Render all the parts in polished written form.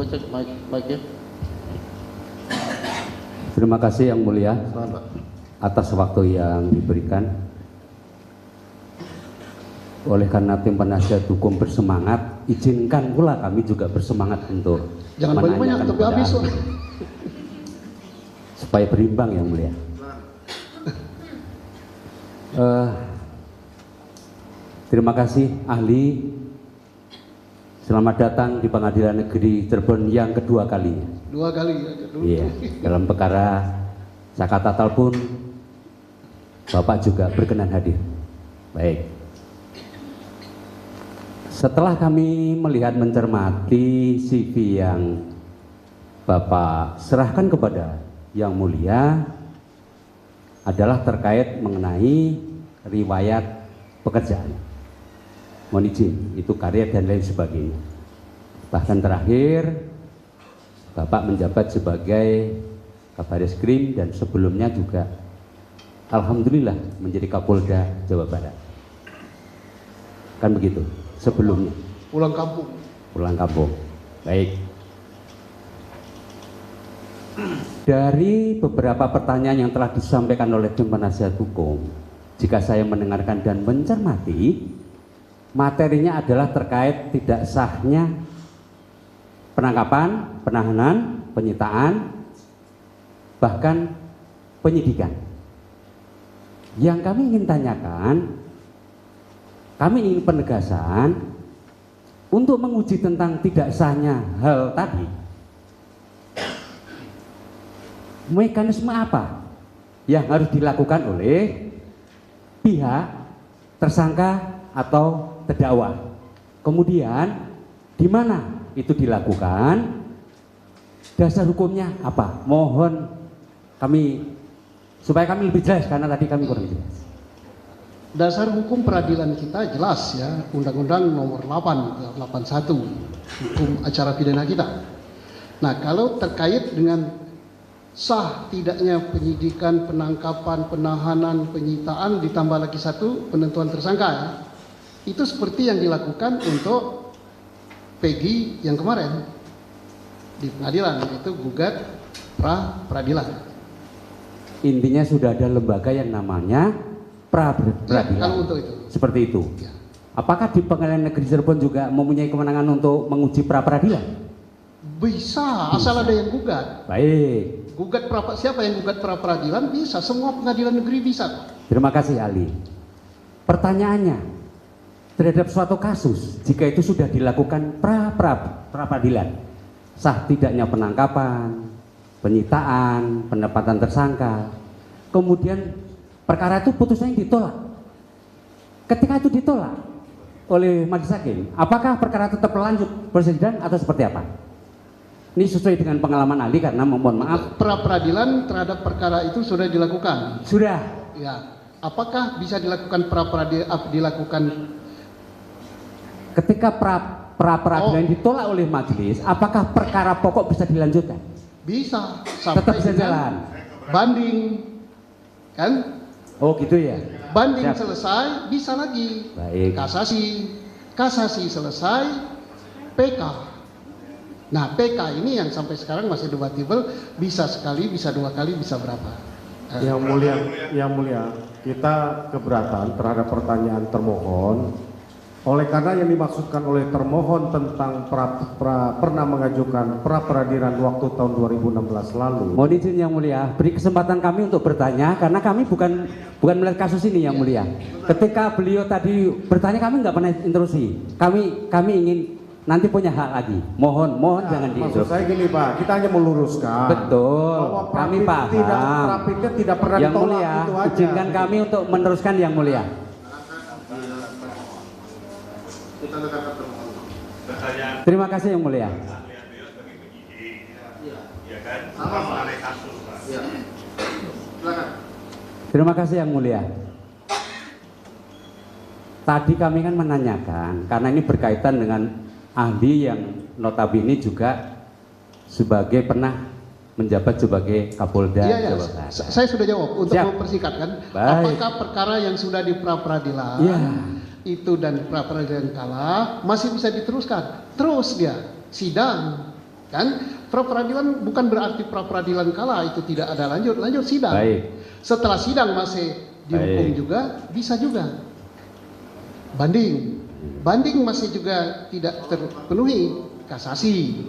Coba cek mic-nya. Terima kasih Yang Mulia atas waktu yang diberikan. Oleh karena tim penasihat hukum bersemangat, izinkan pula kami juga bersemangat untuk jangan banyak-banyak tapi habis supaya berimbang Yang Mulia. Terima kasih ahli. Selamat datang di Pengadilan Negeri Cirebon yang kedua kalinya. Dua kali ya. Iya, dalam perkara Zakat Tatal pun Bapak juga berkenan hadir. Baik. Setelah kami melihat mencermati CV yang Bapak serahkan kepada Yang Mulia adalah terkait mengenai riwayat pekerjaan. Mohon izin, itu karir dan lain sebagainya. Bahkan terakhir Bapak menjabat sebagai Kabareskrim dan sebelumnya juga alhamdulillah menjadi Kapolda Jawa Barat. Kan begitu sebelumnya. Pulang kampung. Pulang kampung. Baik. Dari beberapa pertanyaan yang telah disampaikan oleh tim penasihat hukum, jika saya mendengarkan dan mencermati, materinya adalah terkait tidak sahnya penangkapan, penahanan, penyitaan, bahkan penyidikan. Yang kami ingin tanyakan, kami ingin penegasan untuk menguji tentang tidak sahnya hal tadi. Mekanisme apa yang harus dilakukan oleh pihak tersangka atau terdakwa? Kemudian di mana itu dilakukan? Dasar hukumnya apa? Mohon kami supaya kami lebih jelas karena tadi kami kurang jelas. Dasar hukum peradilan kita jelas ya, Undang-Undang nomor 8, 81 hukum acara pidana kita. Nah, kalau terkait dengan sah tidaknya penyidikan, penangkapan, penahanan, penyitaan ditambah lagi satu penentuan tersangka ya, itu seperti yang dilakukan untuk Peggy yang kemarin di pengadilan, yaitu gugat pra peradilan. Intinya sudah ada lembaga yang namanya pra peradilan. Ya, kalau untuk itu. Seperti itu. Ya. Apakah di Pengadilan Negeri Cirebon juga mempunyai kewenangan untuk menguji pra peradilan? Bisa, asal ada yang gugat. Baik. Gugat siapa yang gugat pra peradilan bisa, semua pengadilan negeri bisa. Terima kasih ahli. Pertanyaannya, terhadap suatu kasus jika itu sudah dilakukan pra peradilan, sah tidaknya penangkapan, penyitaan, penempatan tersangka, kemudian perkara itu putusannya ditolak. Ketika itu ditolak oleh majelis hakim, apakah perkara tetap lanjut persidangan atau seperti apa? Ini sesuai dengan pengalaman ahli karena mohon maaf. Pra peradilan terhadap perkara itu sudah dilakukan. Sudah. Ya. Apakah bisa dilakukan dilakukan ketika pra peradilan ditolak oleh majelis, apakah perkara pokok bisa dilanjutkan? Bisa. Tetap bisa jalan. Banding, kan? Oh gitu ya. Banding Siap. selesai, bisa lagi. Baik. Kasasi selesai, PK. Nah, PK ini yang sampai sekarang masih debatable, bisa sekali, bisa dua kali, bisa berapa? Yang mulia, kita keberatan terhadap pertanyaan termohon. Oleh karena yang dimaksudkan oleh termohon tentang pernah mengajukan pra peradilan waktu tahun 2016 lalu. Mohon izin Yang Mulia, beri kesempatan kami untuk bertanya karena kami bukan melihat kasus ini Yang Mulia. Ketika beliau tadi bertanya kami nggak pernah interupsi. Kami ingin nanti punya hak lagi. Mohon jangan diinterupsi. Maksud saya gini Pak, kita hanya meluruskan. Betul. Bahwa Kami paham. Prapitnya tidak pernah Yang ditolak, Mulia, itu aja. izinkan kami untuk meneruskan Yang Mulia. Terima kasih Yang Mulia. Terima kasih Yang Mulia. Tadi kami kan menanyakan karena ini berkaitan dengan ahli yang notabene juga sebagai pernah menjabat sebagai Kapolda Jawa Barat. Saya sudah jawab untuk Siap. mempersingkat kan. Baik. Apakah perkara yang sudah di pra peradilan itu dan pra peradilan kalah masih bisa diteruskan? Terus dia sidang Kan pra peradilan bukan berarti pra peradilan kalah itu tidak ada lanjut sidang. Baik. Setelah sidang masih dihukum Baik. juga bisa juga banding masih juga tidak terpenuhi, kasasi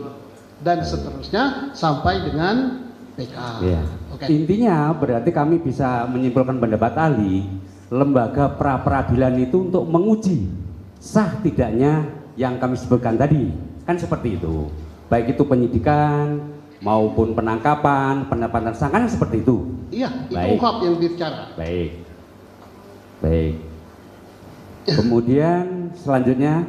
dan seterusnya sampai dengan PK. Ya. Oke. Intinya berarti kami bisa menyimpulkan pendapat ahli, lembaga pra peradilan itu untuk menguji sah tidaknya yang kami sebutkan tadi, kan seperti itu. Baik itu penyidikan maupun penangkapan, penetapan tersangka kan seperti itu. Iya, itu Baik. UHAP yang bicara. Baik. Baik. Kemudian selanjutnya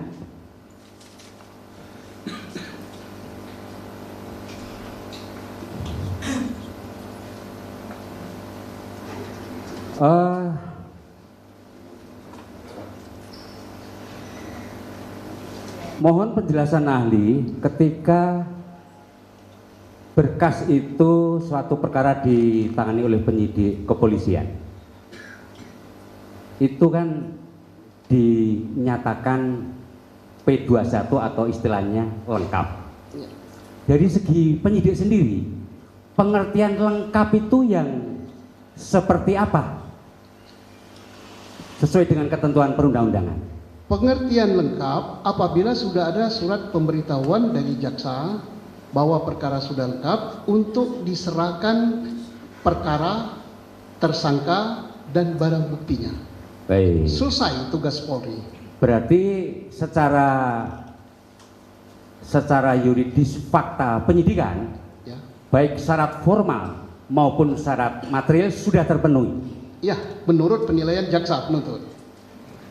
mohon penjelasan ahli ketika berkas itu suatu perkara ditangani oleh penyidik kepolisian. Itu kan dinyatakan P21 atau istilahnya lengkap. Dari segi penyidik sendiri, pengertian lengkap itu yang seperti apa? Sesuai dengan ketentuan perundang-undangan. Pengertian lengkap apabila sudah ada surat pemberitahuan dari jaksa bahwa perkara sudah lengkap untuk diserahkan perkara, tersangka, dan barang buktinya. Baik. Selesai tugas Polri. Berarti secara yuridis fakta penyidikan, Ya, baik syarat formal maupun syarat material sudah terpenuhi. ya, menurut penilaian jaksa penuntut.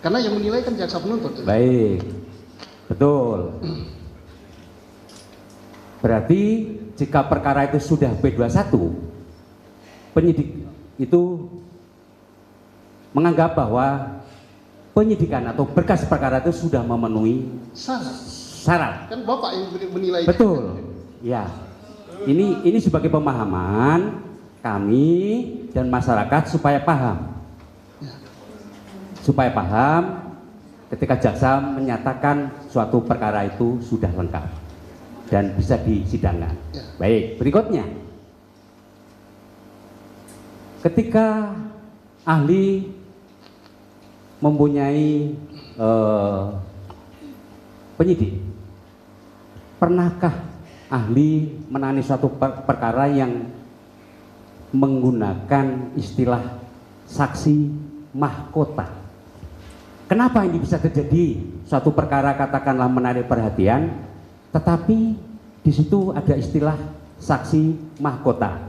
Karena yang menilai kan jaksa penuntut. Baik, betul. Berarti jika perkara itu sudah P21, penyidik itu menganggap bahwa penyidikan atau berkas perkara itu sudah memenuhi Syarat. syarat. Kan Bapak yang menilai. Betul. Ya. Ini sebagai pemahaman kami dan masyarakat supaya paham. Supaya paham ketika jaksa menyatakan suatu perkara itu sudah lengkap dan bisa disidangkan. Ya. Baik, berikutnya. Ketika ahli mempunyai penyidik, pernahkah ahli menangani suatu perkara yang menggunakan istilah saksi mahkota? Kenapa ini bisa terjadi? Suatu perkara katakanlah menarik perhatian, tetapi di situ ada istilah saksi mahkota.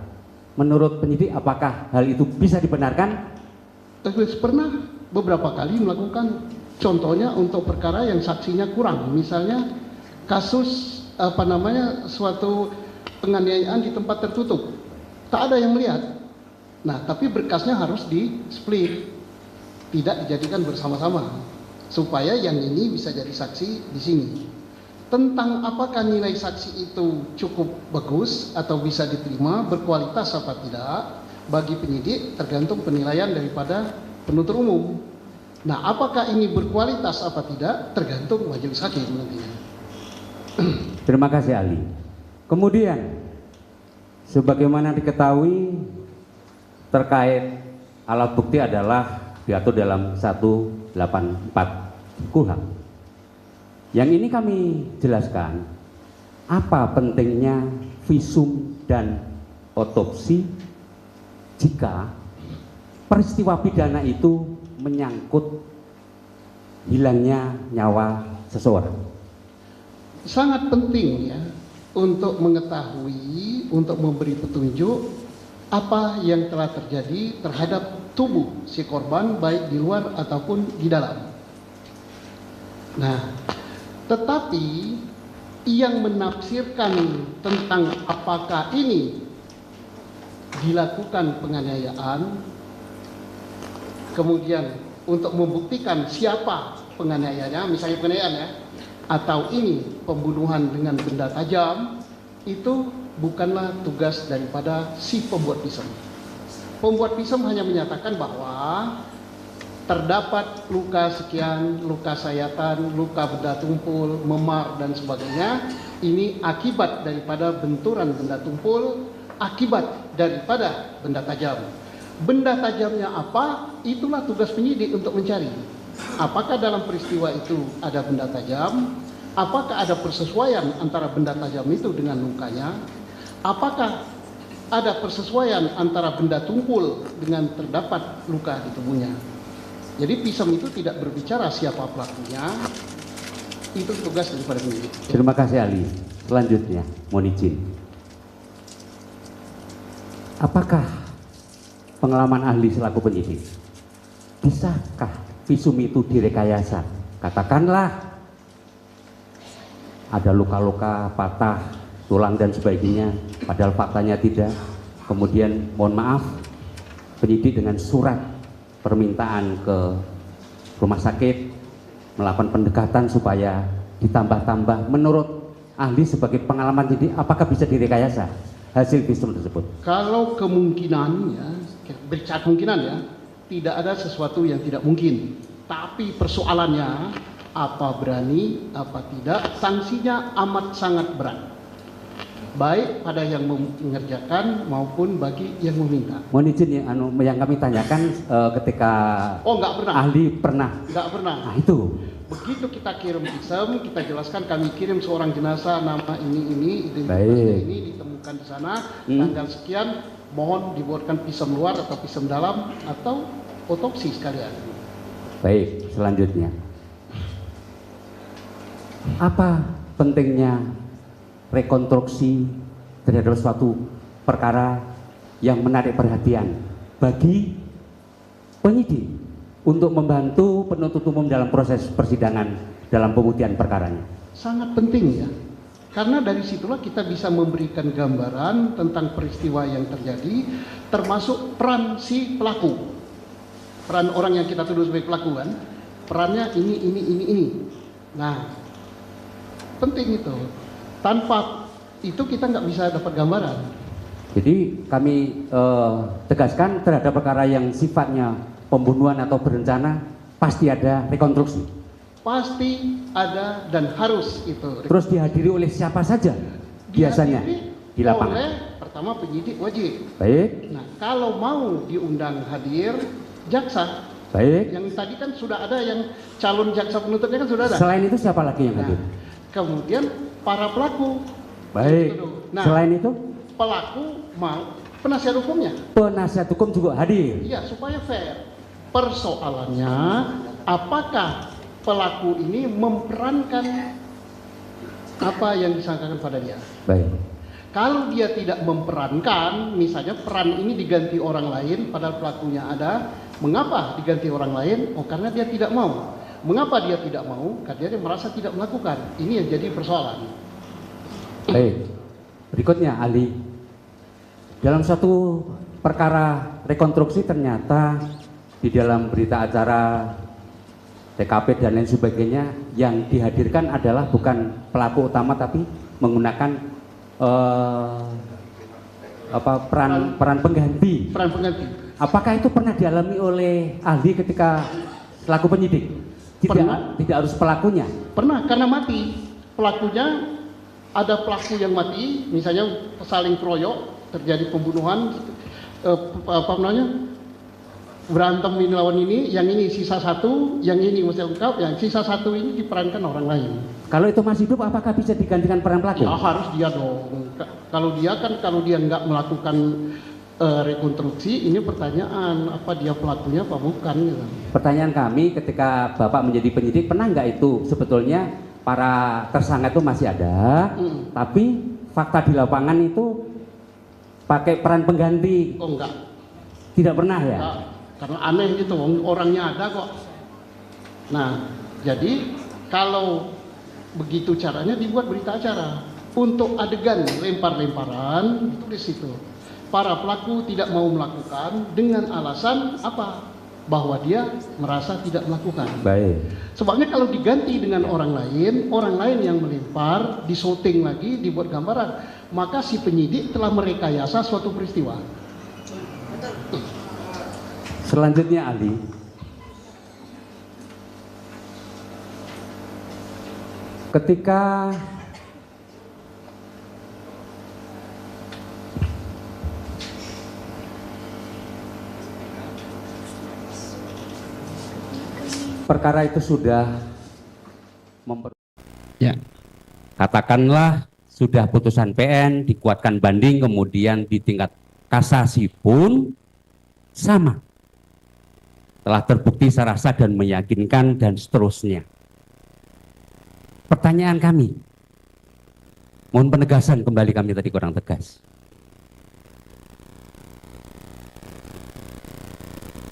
Menurut penyidik, apakah hal itu bisa dibenarkan? Pernah beberapa kali melakukan, contohnya untuk perkara yang saksinya kurang, misalnya kasus suatu penganiayaan di tempat tertutup, tak ada yang melihat. Nah, tapi berkasnya harus di split, tidak dijadikan bersama-sama, supaya yang ini bisa jadi saksi di sini. Tentang apakah nilai saksi itu cukup bagus atau bisa diterima, berkualitas apa tidak, bagi penyidik tergantung penilaian daripada penuntut umum. Nah, apakah ini berkualitas apa tidak, tergantung majelis hakim nantinya. Terima kasih ahli. Kemudian, sebagaimana diketahui terkait alat bukti adalah diatur dalam 184 KUHP. Yang ini kami jelaskan apa pentingnya visum dan otopsi jika peristiwa pidana itu menyangkut hilangnya nyawa seseorang. Sangat penting ya untuk mengetahui, untuk memberi petunjuk apa yang telah terjadi terhadap tubuh si korban baik di luar ataupun di dalam. Nah, tetapi yang menafsirkan tentang apakah ini dilakukan penganiayaan, kemudian untuk membuktikan siapa penganiayanya, misalnya penganiayaan ya, atau ini pembunuhan dengan benda tajam, itu bukanlah tugas daripada si pembuat visum. Pembuat visum hanya menyatakan bahwa terdapat luka sekian, luka sayatan, luka benda tumpul, memar dan sebagainya. Ini akibat daripada benturan benda tumpul, akibat daripada benda tajam. Benda tajamnya apa? Itulah tugas penyidik untuk mencari. Apakah dalam peristiwa itu ada benda tajam? Apakah ada persesuaian antara benda tajam itu dengan lukanya? Apakah ada persesuaian antara benda tumpul dengan terdapat luka di tubuhnya? Jadi pisem itu tidak berbicara siapa pelakunya, itu tugas daripada penyidik. Terima kasih ahli. Selanjutnya, mohon izin. Apakah pengalaman ahli selaku penyidik, bisakah visum itu direkayasa? Katakanlah ada luka-luka, patah, tulang dan sebagainya, padahal faktanya tidak. Kemudian mohon maaf, penyidik dengan surat permintaan ke rumah sakit melakukan pendekatan supaya ditambah-tambah. Menurut ahli sebagai pengalaman penyidik, apakah bisa direkayasa hasil visum tersebut? Kalau kemungkinan ya, berbicara kemungkinan ya, tidak ada sesuatu yang tidak mungkin. Tapi persoalannya apa berani, apa tidak, sanksinya amat sangat berat. Baik pada yang mengerjakan maupun bagi yang meminta. Mohon izin yang kami tanyakan ketika Nggak pernah. ahli pernah. Nggak pernah. Nah itu. Begitu kita kirim visum, kita jelaskan kami kirim seorang jenazah nama ini, identitasnya Baik. ini ditemukan di sana, tanggal sekian, mohon dibuatkan visum luar atau visum dalam atau otopsi sekalian. Baik, selanjutnya. Apa pentingnya rekonstruksi terhadap suatu perkara yang menarik perhatian bagi penyidik untuk membantu penuntut umum dalam proses persidangan dalam pembuktian perkaranya? Sangat penting ya, karena dari situlah kita bisa memberikan gambaran tentang peristiwa yang terjadi, termasuk peran si pelaku, peran orang yang kita tuduh sebagai pelaku kan, perannya ini. Nah, penting itu. Tanpa itu kita nggak bisa dapat gambaran. Jadi kami tegaskan terhadap perkara yang sifatnya pembunuhan atau berencana pasti ada rekonstruksi. Pasti ada dan harus itu. Terus dihadiri oleh siapa saja biasanya Dihadiri di lapangan? oleh pertama penyidik wajib. Baik, Nah, kalau mau diundang hadir jaksa. baik. Yang tadi kan sudah ada yang calon jaksa penuntutnya kan sudah ada. Selain itu siapa lagi yang hadir? Kemudian para pelaku. Baik. Nah, Selain itu pelaku mau penasihat hukumnya. penasihat hukum juga hadir. Iya, supaya fair. Persoalannya, apakah pelaku ini memperankan apa yang disangkakan pada dia? Baik. Kalau dia tidak memperankan, misalnya peran ini diganti orang lain, padahal pelakunya ada. Mengapa diganti orang lain? Oh, karena dia tidak mau. Mengapa dia tidak mau? Karena dia merasa tidak melakukan. Ini yang jadi persoalan. Baik. Berikutnya ahli. Dalam suatu perkara rekonstruksi ternyata di dalam berita acara TKP dan lain sebagainya yang dihadirkan adalah bukan pelaku utama tapi menggunakan peran pengganti. Peran pengganti. Apakah itu pernah dialami oleh ahli ketika selaku penyidik? Tidak harus pelakunya. Pernah, karena mati. Pelakunya, ada pelaku yang mati, misalnya saling keroyok, terjadi pembunuhan, berantem ini lawan ini, yang ini sisa satu, yang ini masih lengkap, yang sisa satu ini diperankan orang lain. Kalau itu masih hidup, apakah bisa digantikan peran pelaku? Ya harus dia dong. Kalau dia nggak melakukan rekonstruksi, ini pertanyaan apa dia pelakunya apa bukan gitu. Pertanyaan kami ketika Bapak menjadi penyidik, pernah nggak itu sebetulnya para tersangka itu masih ada, tapi fakta di lapangan itu pakai peran pengganti? Oh enggak. Tidak pernah ya? Enggak. Karena aneh gitu, orangnya ada kok. Nah, jadi kalau begitu caranya dibuat berita acara. Untuk adegan lempar-lemparan, itu di situ. Para pelaku tidak mau melakukan dengan alasan apa? Bahwa dia merasa tidak melakukan. Baik. Sebabnya kalau diganti dengan orang lain yang melempar, disyuting lagi, dibuat gambaran, maka si penyidik telah merekayasa suatu peristiwa. Selanjutnya ahli, Ketika perkara itu sudah Ya. katakanlah sudah putusan PN, dikuatkan banding, kemudian di tingkat kasasi pun sama. Telah terbukti secara sah dan meyakinkan dan seterusnya. Pertanyaan kami, mohon penegasan kembali, kami tadi kurang tegas.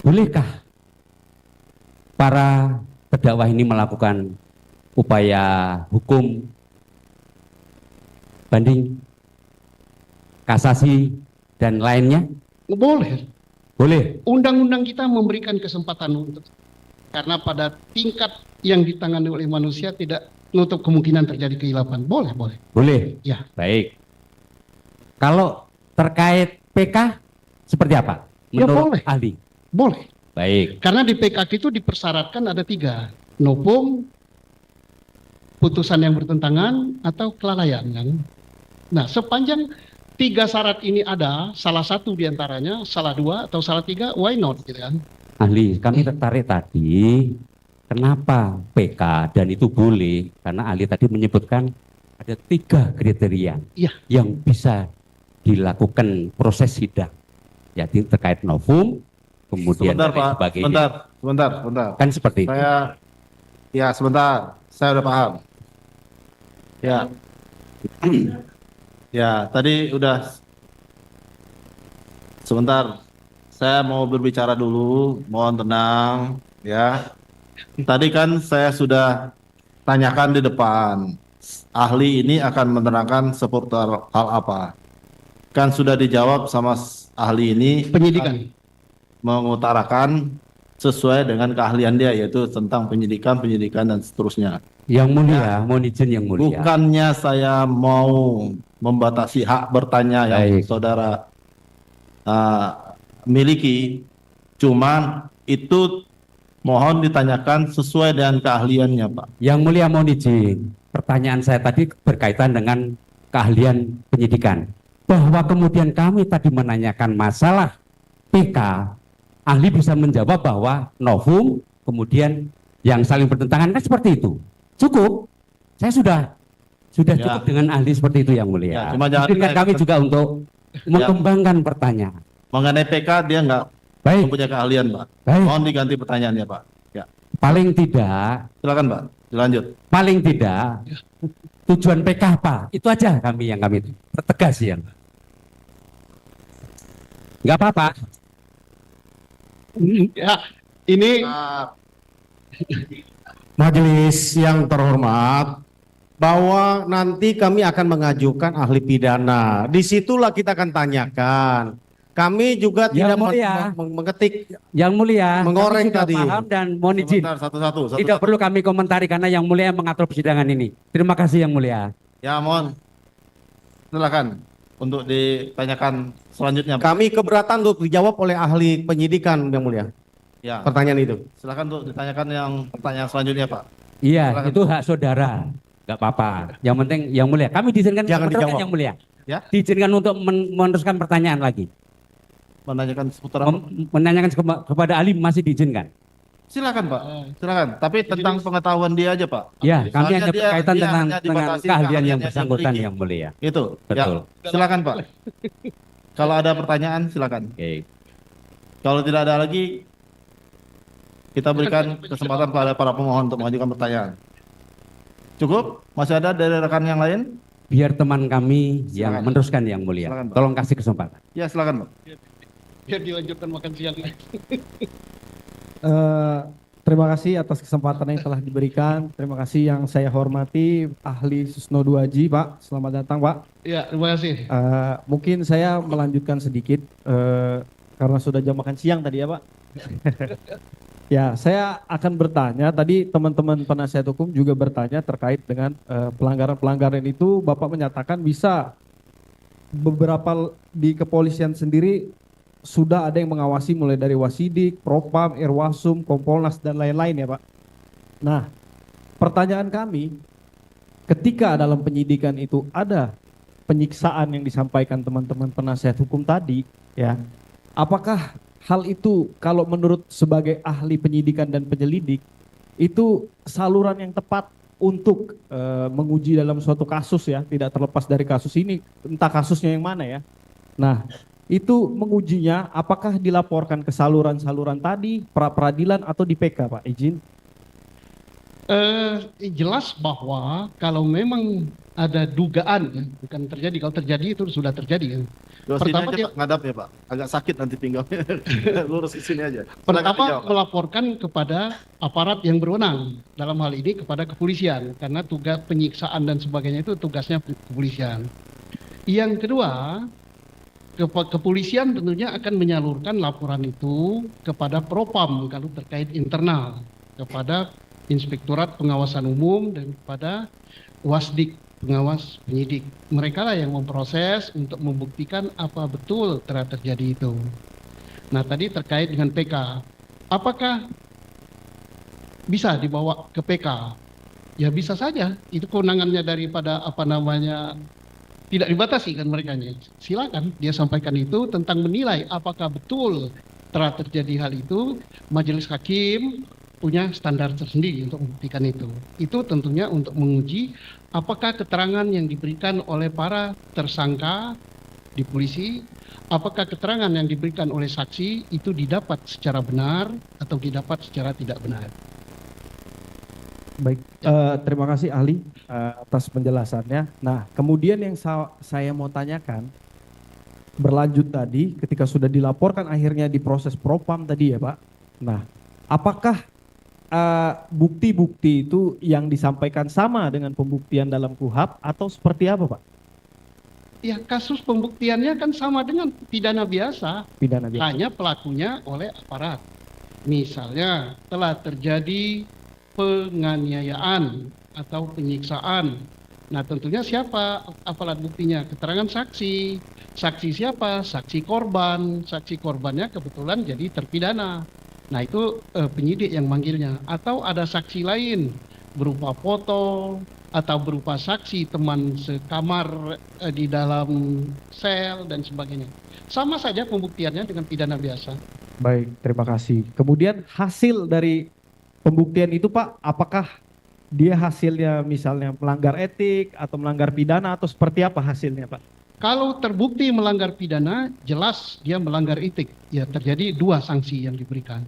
Bolehkah para terdakwa ini melakukan upaya hukum banding, kasasi, dan lainnya? Boleh. Boleh. Undang-undang kita memberikan kesempatan untuk, karena pada tingkat yang ditangani oleh manusia tidak menutup kemungkinan terjadi kehilapan. Boleh, boleh. Boleh. Ya. Baik. Kalau terkait PK seperti apa? Ya, Menurut boleh. ahli. Boleh. Baik. Karena di PKK itu dipersyaratkan ada 3. Novum, putusan yang bertentangan, atau kelalaian. Kan? Nah, sepanjang 3 syarat ini ada, salah satu diantaranya, salah 2 atau salah 3, why not? Gitu kan? Ahli, kami tertarik tadi, kenapa PK dan itu boleh? Karena ahli tadi menyebutkan ada 3 kriteria Iya. yang bisa dilakukan proses sidang. Jadi terkait novum, kemudian Sebentar dan Pak, sebagainya. sebentar. Kan seperti itu. Sebentar, saya udah paham. Ya, ya tadi udah. Sebentar, saya mau berbicara dulu, mohon tenang, ya. Tadi kan saya sudah tanyakan di depan, ahli ini akan menerangkan seputar hal apa? Kan sudah dijawab sama ahli ini. Penyidikan. Mengutarakan sesuai dengan keahlian dia, yaitu tentang penyidikan dan seterusnya. Yang mulia, mohon izin yang mulia. Bukannya saya mau membatasi hak bertanya yang Baik. saudara miliki, cuman itu mohon ditanyakan sesuai dengan keahliannya, Pak. Yang mulia mohon izin. Pertanyaan saya tadi berkaitan dengan keahlian penyidikan. Bahwa kemudian kami tadi menanyakan masalah PK, ahli bisa menjawab bahwa novum, kemudian yang saling bertentangan, kan seperti itu. Cukup. Saya sudah Ya. cukup dengan ahli seperti itu yang Ya, mulia. cuma jangan Izinkan kayak- kami juga untuk mengembangkan pertanyaan. Mengenai PK dia nggak Baik, mempunyai keahlian, Pak. baik. Mohon diganti pertanyaannya, Pak. Ya, Paling tidak, silakan, Pak. Dilanjut. paling tidak tujuan PK apa? Itu aja kami pertegas ya. Nggak apa-apa. Ya, ini Majelis yang terhormat, bahwa nanti kami akan mengajukan ahli pidana. Disitulah kita akan tanyakan. Kami juga Yang tidak mulia. mengetik. Yang mulia, Mengoreng kami sudah tadi. paham dan mohon izin. Sebentar, satu-satu. Tidak perlu kami komentari karena yang mulia yang mengatur persidangan ini. Terima kasih yang mulia. Ya, mohon. Silakan untuk ditanyakan selanjutnya, Pak. Kami keberatan untuk dijawab oleh ahli penyidikan yang mulia. Ya, Pertanyaan itu. silakan untuk ditanyakan yang pertanyaan selanjutnya, Pak. Iya, Silakan. itu hak saudara. Nggak apa-apa. Yang penting yang mulia. Kami diizinkan Jangan meneruskan dijawab. yang mulia. Ya. Diizinkan untuk meneruskan pertanyaan lagi. Menanyakan seputar apa? Menanyakan kepada ahli masih diizinkan. Silakan, Pak. Silakan. Tapi tentang pengetahuan dia aja, Pak. Ya, kami Soalnya hanya dia- berkaitan dia dengan hanya dibatasi keahlian yang dia bersangkutan miliki. yang mulia. Itu. Betul. Ya, silakan, Pak. Kalau ada pertanyaan, silakan. Oke. Kalau tidak ada lagi, kita berikan kesempatan pada para pemohon untuk mengajukan pertanyaan. Cukup? Masih ada dari rekan yang lain? Biar teman kami yang Silakan. meneruskan yang mulia. Silakan, Pak. Tolong kasih kesempatan. Ya, silakan, Pak. biar dilanjutkan makan siang. Terima kasih atas kesempatan yang telah diberikan. Terima kasih yang saya hormati ahli Susno 2Ji, Pak. Selamat datang, Pak. Ya, terima kasih. Mungkin saya melanjutkan sedikit karena sudah jam makan siang tadi ya, Pak. Ya, saya akan bertanya. Tadi teman-teman penasihat hukum juga bertanya terkait dengan pelanggaran-pelanggaran itu. Bapak menyatakan bisa beberapa di kepolisian sendiri sudah ada yang mengawasi mulai dari Wasidik, Propam, Irwasum, Kompolnas dan lain-lain ya Pak. Nah, pertanyaan kami, ketika dalam penyidikan itu ada penyiksaan yang disampaikan teman-teman penasihat hukum tadi, ya, apakah hal itu kalau menurut sebagai ahli penyidikan dan penyelidik itu saluran yang tepat untuk menguji dalam suatu kasus, ya, tidak terlepas dari kasus ini, entah kasusnya yang mana, ya. Nah, itu mengujinya apakah dilaporkan ke saluran-saluran tadi, pra peradilan atau di PK, Pak? Izin. Jelas bahwa kalau memang ada dugaan, ya, bukan terjadi, kalau terjadi itu sudah terjadi. Ya. Sini Pertama aja dia- Pak, ngadap ya Pak. Agak sakit nanti pinggangnya. Lurus ke sini aja. Silakan Pertama dijawab, Pak. melaporkan kepada aparat yang berwenang, dalam hal ini kepada kepolisian, karena tugas penyiksaan dan sebagainya itu tugasnya kepolisian. Yang kedua, kepolisian tentunya akan menyalurkan laporan itu kepada Propam kalau terkait internal, kepada Inspektorat Pengawasan Umum dan kepada Wasdik, pengawas penyidik. Mereka lah yang memproses untuk membuktikan apa betul telah terjadi itu. Nah, tadi terkait dengan PK. Apakah bisa dibawa ke PK? Ya bisa saja. Itu kewenangannya daripada tidak dibatasi kan mereka. Silakan dia sampaikan itu tentang menilai apakah betul telah terjadi hal itu. Majelis hakim punya standar tersendiri untuk membuktikan itu. Itu tentunya untuk menguji apakah keterangan yang diberikan oleh para tersangka di polisi, apakah keterangan yang diberikan oleh saksi itu didapat secara benar atau didapat secara tidak benar. Baik, terima kasih ahli atas penjelasannya. Nah, kemudian yang saya mau tanyakan, berlanjut tadi ketika sudah dilaporkan akhirnya di proses propam tadi ya Pak. Nah, apakah bukti-bukti itu yang disampaikan sama dengan pembuktian dalam KUHP atau seperti apa Pak? Ya, kasus pembuktiannya kan sama dengan pidana biasa, Pidana biasa. hanya pelakunya oleh aparat. Misalnya telah terjadi penganiayaan atau penyiksaan. Nah, tentunya siapa alat buktinya? Keterangan saksi. Saksi siapa? Saksi korban. Saksi korbannya kebetulan jadi terpidana. Nah, itu penyidik yang manggilnya. Atau ada saksi lain berupa foto atau berupa saksi teman sekamar di dalam sel dan sebagainya. Sama saja pembuktiannya dengan pidana biasa. Baik, terima kasih. Kemudian hasil dari pembuktian itu Pak, apakah dia hasilnya misalnya melanggar etik atau melanggar pidana atau seperti apa hasilnya Pak? Kalau terbukti melanggar pidana, jelas dia melanggar etik. Ya, terjadi 2 sanksi yang diberikan.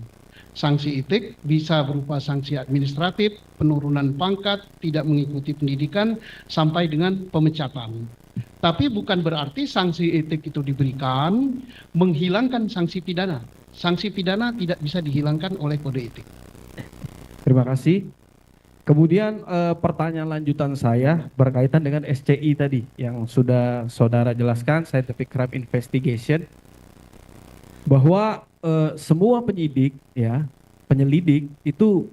Sanksi etik bisa berupa sanksi administratif, penurunan pangkat, tidak mengikuti pendidikan, sampai dengan pemecatan. Tapi bukan berarti sanksi etik itu diberikan menghilangkan sanksi pidana. Sanksi pidana tidak bisa dihilangkan oleh kode etik. Terima kasih. Kemudian pertanyaan lanjutan saya berkaitan dengan SCI tadi yang sudah saudara jelaskan, Scientific Crime Investigation, bahwa semua penyidik, ya, penyelidik itu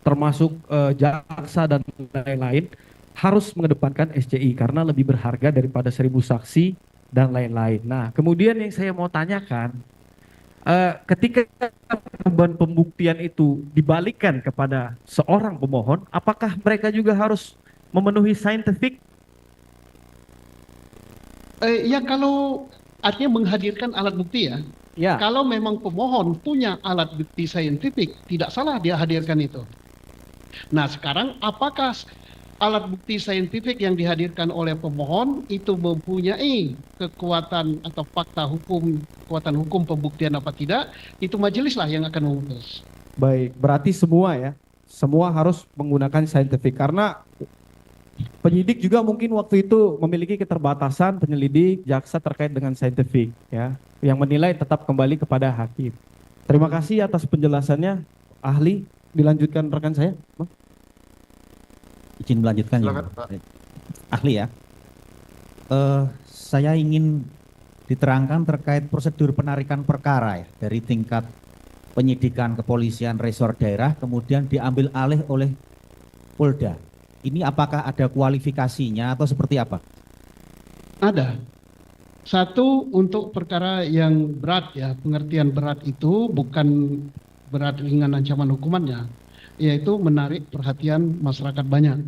termasuk jaksa dan lain-lain harus mengedepankan SCI karena lebih berharga daripada 1000 saksi dan lain-lain. Nah, kemudian yang saya mau tanyakan, ketika beban pembuktian itu dibalikkan kepada seorang pemohon, apakah mereka juga harus memenuhi scientific? Ya, kalau artinya menghadirkan alat bukti ya. Ya, Kalau memang pemohon punya alat bukti saintifik, tidak salah dia hadirkan itu. Nah, sekarang apakah alat bukti saintifik yang dihadirkan oleh pemohon itu mempunyai kekuatan atau fakta hukum, kekuatan hukum pembuktian apa tidak, itu majelis lah yang akan memutus. baik. Berarti semua ya, semua harus menggunakan scientific karena penyidik juga mungkin waktu itu memiliki keterbatasan, penyelidik, jaksa terkait dengan scientific, ya, yang menilai tetap kembali kepada hakim. Terima kasih atas penjelasannya, ahli. Dilanjutkan rekan saya. Bang. Izin melanjutkan ya, Silakan, Pak. ahli ya. Saya ingin diterangkan terkait prosedur penarikan perkara ya, dari tingkat penyidikan kepolisian resor daerah kemudian diambil alih oleh Polda. Ini apakah ada kualifikasinya atau seperti apa? Ada. Satu, untuk perkara yang berat ya, pengertian berat itu bukan berat ringan ancaman hukumannya, yaitu menarik perhatian masyarakat banyak.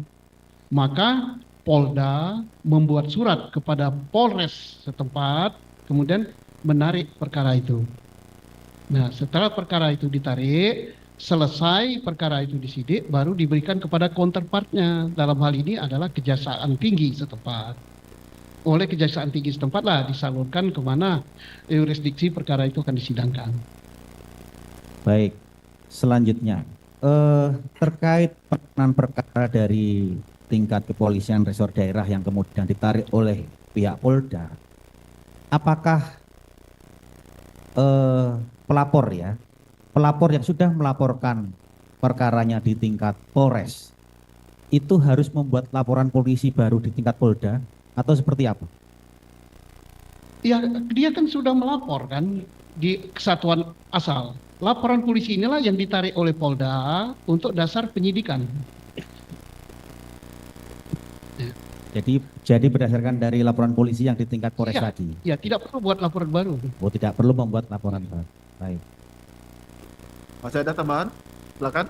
maka Polda membuat surat kepada Polres setempat, kemudian menarik perkara itu. Nah, setelah perkara itu ditarik, selesai perkara itu disidik, baru diberikan kepada counterpartnya. Dalam hal ini adalah Kejaksaan Tinggi setempat. Oleh Kejaksaan Tinggi setempat lah disalurkan kemana jurisdiksi perkara itu akan disidangkan. Baik, selanjutnya terkait penanganan perkara dari tingkat kepolisian resor daerah yang kemudian ditarik oleh pihak Polda, apakah pelapor yang sudah melaporkan perkaranya di tingkat Polres itu harus membuat laporan polisi baru di tingkat Polda atau seperti apa? Ya, dia kan sudah melapor kan di kesatuan asal. Laporan polisi inilah yang ditarik oleh Polda untuk dasar penyidikan. Jadi berdasarkan dari laporan polisi yang di tingkat Polres Iya. tadi. Ya, tidak perlu buat laporan baru. Oh, tidak perlu membuat laporan baru. Baik. Masih ada tambahan? Silakan.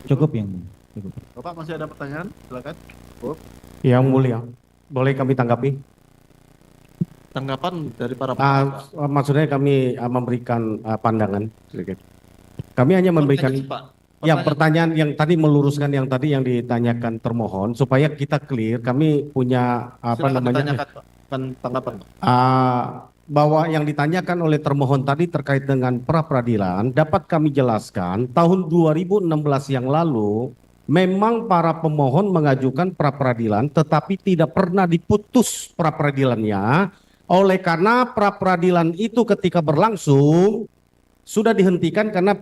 Cukup yang cukup. Bapak masih ada pertanyaan? Silakan. Yang mulia, boleh kami tanggapi? Tanggapan dari para Maksudnya kami memberikan pandangan sedikit. Kami hanya memberikan pertanyaan yang tadi meluruskan yang tadi yang ditanyakan termohon supaya kita clear. Kami punya tanggapan. Bahwa yang ditanyakan oleh termohon tadi terkait dengan pra peradilan dapat kami jelaskan tahun 2016 yang lalu memang para pemohon mengajukan pra peradilan tetapi tidak pernah diputus pra peradilannya. Oleh karena pra peradilan itu ketika berlangsung sudah dihentikan karena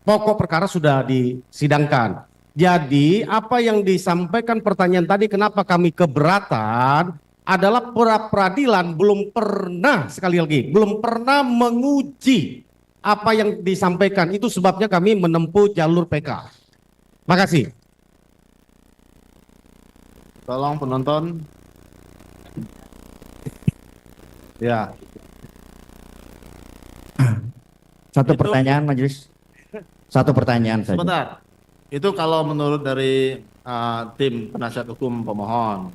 pokok perkara sudah disidangkan. Jadi apa yang disampaikan pertanyaan tadi kenapa kami keberatan adalah pra peradilan belum pernah, sekali lagi, belum pernah menguji apa yang disampaikan. Itu sebabnya kami menempuh jalur PK. Makasih. Tolong penonton. Ya. Satu pertanyaan majelis. Satu pertanyaan saja. Sebentar. Itu kalau menurut dari tim penasihat hukum pemohon,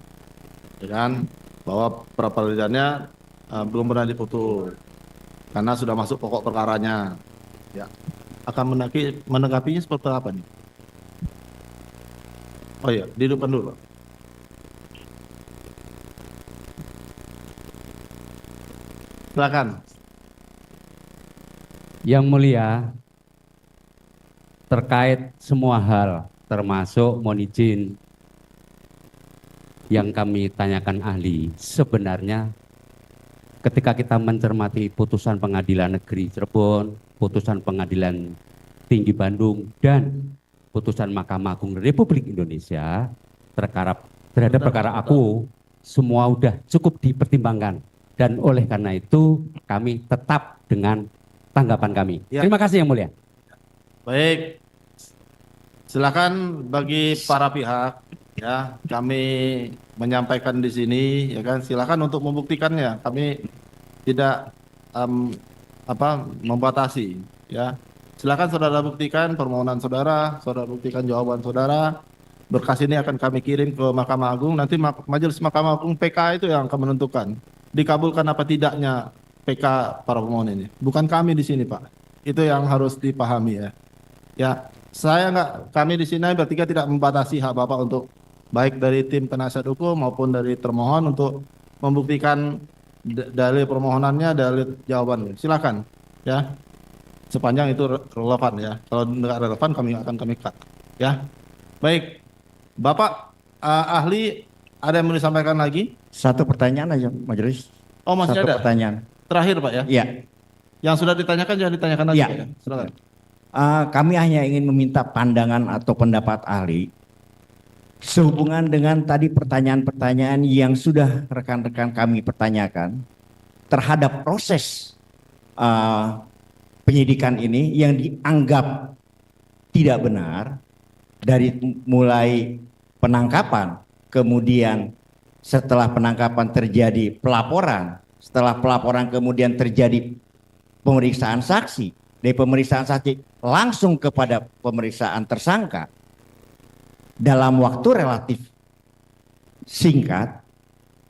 ya kan, bahwa pra peradilannya belum pernah diputus karena sudah masuk pokok perkaranya. Ya. Akan menanggapinya seperti apa nih? Oh iya, dihidupkan dulu. Silakan. Yang mulia, terkait semua hal termasuk mohon izin yang kami tanyakan ahli, sebenarnya ketika kita mencermati putusan Pengadilan Negeri Cirebon, putusan Pengadilan Tinggi Bandung, dan putusan Mahkamah Agung Republik Indonesia terhadap perkara aku, semua sudah cukup dipertimbangkan. Dan oleh karena itu kami tetap dengan tanggapan kami. Ya. Terima kasih yang mulia. Baik. Silakan bagi para pihak, ya, kami menyampaikan di sini, ya kan, silakan untuk membuktikannya. Kami tidak membatasi, ya. Silakan saudara buktikan permohonan saudara, saudara buktikan jawaban saudara. Berkas ini akan kami kirim ke Mahkamah Agung. Nanti Majelis Mahkamah Agung PK itu yang akan menentukan dikabulkan apa tidaknya PK para pemohon ini. Bukan kami di sini, Pak. Itu yang harus dipahami, ya. Ya, kami di sini bertiga tidak membatasi hak Bapak untuk baik dari tim penasihat hukum maupun dari termohon untuk membuktikan dalil permohonannya, dalil jawabannya. Silakan, ya. Sepanjang itu relevan, ya. Kalau tidak relevan kami cut, ya. Baik. Bapak ahli ada yang mau disampaikan lagi? Satu pertanyaan aja majelis. Oh, masih Satu ada. pertanyaan. Terakhir, Pak, ya. Iya. Yang sudah ditanyakan jangan ditanyakan lagi, Ya. Pak, ya. Silakan. Kami hanya ingin meminta pandangan atau pendapat ahli sehubungan dengan tadi pertanyaan-pertanyaan yang sudah rekan-rekan kami pertanyakan terhadap proses penyidikan ini yang dianggap tidak benar dari mulai penangkapan, kemudian setelah penangkapan terjadi pelaporan, setelah pelaporan kemudian terjadi pemeriksaan saksi, dari pemeriksaan saksi langsung kepada pemeriksaan tersangka dalam waktu relatif singkat,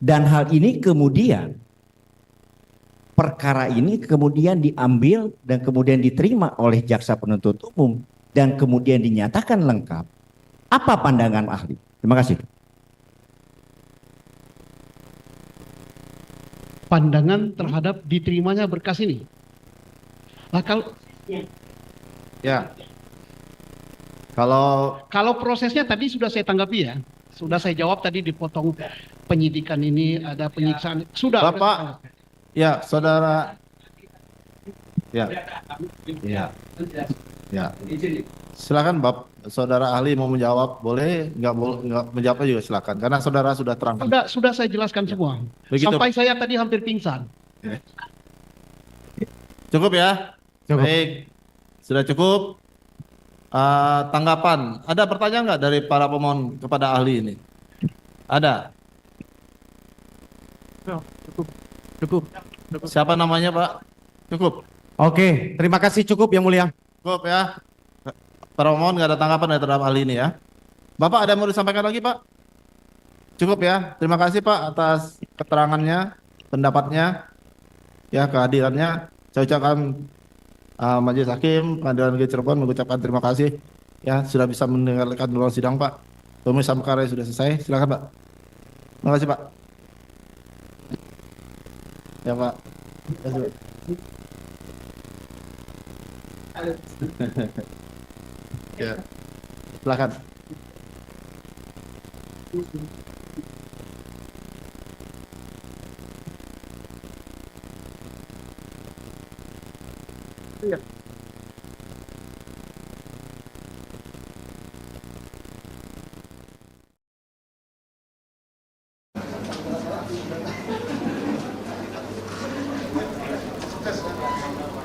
dan hal ini kemudian perkara ini kemudian diambil dan kemudian diterima oleh jaksa penuntut umum dan kemudian dinyatakan lengkap. Apa pandangan ahli? Terima kasih. Pandangan terhadap diterimanya berkas ini. Nah, Ya. Kalau kalau prosesnya tadi sudah saya tanggapi ya. Sudah saya jawab tadi, dipotong penyidikan ini, ada penyiksaan. Sudah. Bapak, ya saudara, ya, ya, ya. Silakan saudara ahli mau menjawab, boleh nggak menjawabnya juga silakan, karena saudara sudah terangkan. Sudah saya jelaskan semua. Begitu. Sampai saya tadi hampir pingsan. Cukup ya? Cukup. Baik, sudah cukup. Tanggapan, ada pertanyaan nggak dari para pemohon kepada ahli ini? Ada? Cukup. Siapa namanya Pak? Cukup? Oke, terima kasih, cukup Yang Mulia. Cukup ya? Para pemohon nggak ada tanggapan ya terhadap ahli ini ya? Bapak ada yang mau disampaikan lagi Pak? Cukup ya? Terima kasih Pak atas keterangannya, pendapatnya, ya kehadirannya. Saya ucapkan Majelis Hakim Pengadilan Negeri Cirebon mengucapkan terima kasih ya sudah bisa mendengarkan ruang sidang Pak. Pemeriksaan perkara sudah selesai. Silakan Pak. Terima kasih Pak. Ya Pak. Terima kasih. Ya. Silakan.